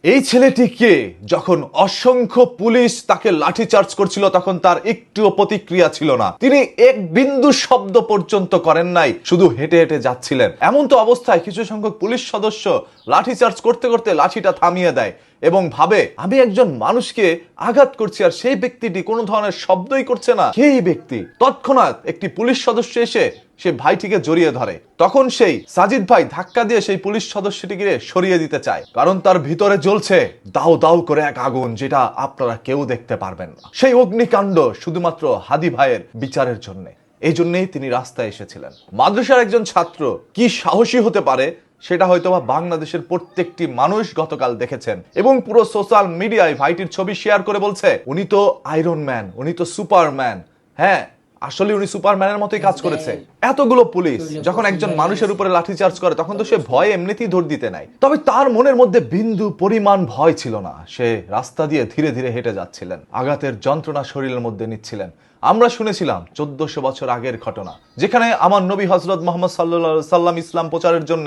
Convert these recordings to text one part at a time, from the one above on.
এই ছেলেটিকে যখন অসংখ্য পুলিশ তাকে লাঠিচার্জ করছিল তখন তার একটুও প্রতিক্রিয়া ছিল না। তিনি এক বিন্দু শব্দ পর্যন্ত করেন নাই, শুধু হেঁটে হেঁটে যাচ্ছিলেন। এমন তো অবস্থায় কিছু সংখ্যক পুলিশ সদস্য লাঠিচার্জ করতে করতে লাঠিটা থামিয়ে দেয় এবং ভাবে আমি একজন মানুষকে আঘাত করছি আর সেই ব্যক্তিটি কোনো ধরনের শব্দই করছে না। সেই ব্যক্তি তৎক্ষণাৎ একটি পুলিশ সদস্য এসে সে ভাইটিকে জড়িয়ে ধরে। তখন সেই সাজিদ ভাই ধাক্কা দিয়ে সেই পুলিশ সদস্যটিকে সরিয়ে দিতে চায়, কারণ তার ভিতরে জ্বলছে দাউ দাউ করে এক আগুন, যেটা আপনারা কেউ দেখতে পারবেন না। সেই অগ্নিকাণ্ড শুধুমাত্র হাদি ভাইয়ের বিচারের জন্য। এই জন্যই তিনি রাস্তায় এসেছিলেন। মাদ্রাসার একজন ছাত্র কি সাহসী হতে পারে সেটা হয়তোবা বাংলাদেশের প্রত্যেকটি মানুষ গতকাল দেখেছেন এবং পুরো সোশ্যাল মিডিয়ায় ভাইটির ছবি শেয়ার করে বলছে উনি তো আয়রন ম্যান, উনি তো সুপারম্যান। হ্যাঁ, আসলে উনি সুপারম্যানের মতোই কাজ করেছে। এতগুলো পুলিশ যখন একজন মানুষের উপরে লাঠিচার্জ করে তখন তো সে ভয় এমনিতেই ধরে দিতে নাই। তবে তার মনের মধ্যে বিন্দু পরিমাণ ভয় ছিল না। সে রাস্তা দিয়ে ধীরে ধীরে হেঁটে যাচ্ছিলেন, আঘাতের যন্ত্রণা শরীরের মধ্যে নিচ্ছিলেন। আমরা শুনেছিলাম 1400 বছর আগের ঘটনা, যেখানে আমার নবী হযরত মুহাম্মদ সাল্লাল্লাহু আলাইহি সাল্লাম ইসলাম প্রচারের জন্য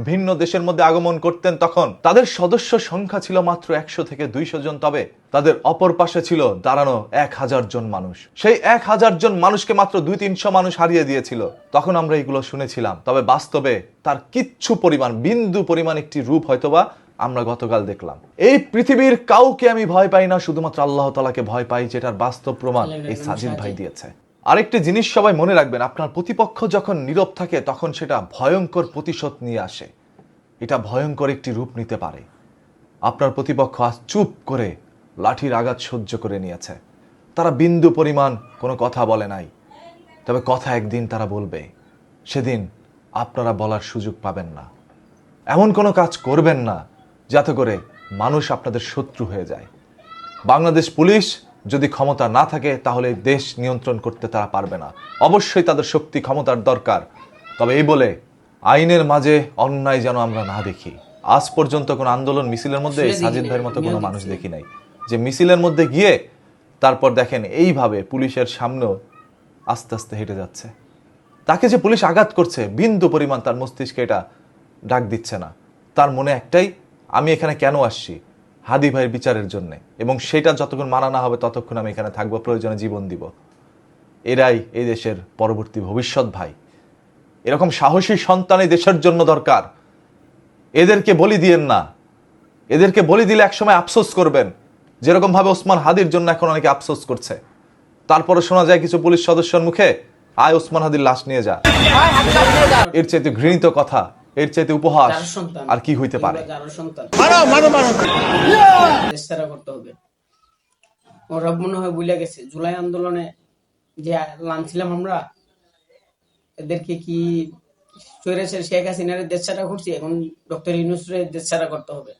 ভিন্ন দেশের মধ্যে আগমন করতেন। তখন তাদের সদস্য সংখ্যা ছিল মাত্র 100 থেকে 200 জন, তবে তাদের অপর পাশে ছিল দাঁড়ানো 1000 জন মানুষ। সেই 1000 জন মানুষকে মাত্র 200-300 মানুষ হারিয়ে দিয়েছিল। তখন আমরা এগুলো শুনেছিলাম, তবে বাস্তবে তার কিচ্ছু পরিমাণ, বিন্দু পরিমাণ একটি রূপ হয়তোবা আমরা গতকাল দেখলাম। এই পৃথিবীর কাউকে আমি ভয় পাই না, শুধুমাত্র আল্লাহ তাআলাকে ভয় পাই, যেটার বাস্তব প্রমাণ এই সাজিদ ভাই দিয়েছে। আরেকটি জিনিস সবাই মনে রাখবেন, আপনার প্রতিপক্ষ যখন নীরব থাকে তখন সেটা ভয়ঙ্কর প্রতিশোধ নিয়ে আসে। এটা ভয়ঙ্কর একটি রূপ নিতে পারে। আপনার প্রতিপক্ষ আজ চুপ করে লাঠির আঘাত সহ্য করে নিয়েছে। তারা বিন্দু পরিমাণ কোনো কথা বলে নাই, তবে কথা একদিন তারা বলবে। সেদিন আপনারা বলার সুযোগ পাবেন না। এমন কোনো কাজ করবেন না যাতে করে মানুষ আপনাদের শত্রু হয়ে যায়। বাংলাদেশ পুলিশ যদি ক্ষমতা না থাকে তাহলে দেশ নিয়ন্ত্রণ করতে তারা পারবে না। অবশ্যই তাদের শক্তি ক্ষমতার দরকার। তবে এই বলে আইনের মাঝে অন্যায় যেন আমরা না দেখি। আজ পর্যন্ত কোনো আন্দোলন মিছিলের মধ্যে সাজিদ ভাইয়ের মতো কোনো মানুষ দেখি নাই, যে মিছিলের মধ্যে গিয়ে তারপর দেখেন এইভাবে পুলিশের সামনেও আস্তে আস্তে হেঁটে যাচ্ছে। তাকে যে পুলিশ আঘাত করছে বিন্দু পরিমাণ তার মস্তিষ্কে এটা ডাক দিচ্ছে না। তার মনে একটাই, আমি এখানে কেন আসছি, হাদি ভাইয়ের বিচারের জন্য, এবং সেটা যতক্ষণ মানা না হবে ততক্ষণ আমি এখানে থাকবো, প্রয়োজনে জীবন দিব। এরাই এই দেশের পরবর্তী ভবিষ্যৎ ভাই। এরকম সাহসী সন্তান এই দেশের জন্য দরকার। এদেরকে বলি দিয়েন না। এদেরকে বলি দিলে একসময় আফসোস করবেন, যেরকম ভাবে ওসমান হাদির জন্য এখন অনেকে আফসোস করছে। তারপরে শোনা যায় কিছু পুলিশ সদস্যের মুখে, আয় ওসমান হাদির লাশ নিয়ে যা। এর চাইতে ঘৃণিত কথা, এর চাইতে উপহাস আর কি হইতে পারে? ওরা মনে হয় ভুলে গেছে জুলাই আন্দোলনে যে লামছিলাম আমরা, এদেরকে কি শেখ হাসিনার দেশ ছাড়া করছি, এখন ডক্টর ইউনূসের দেশ ছাড়া করতে হবে।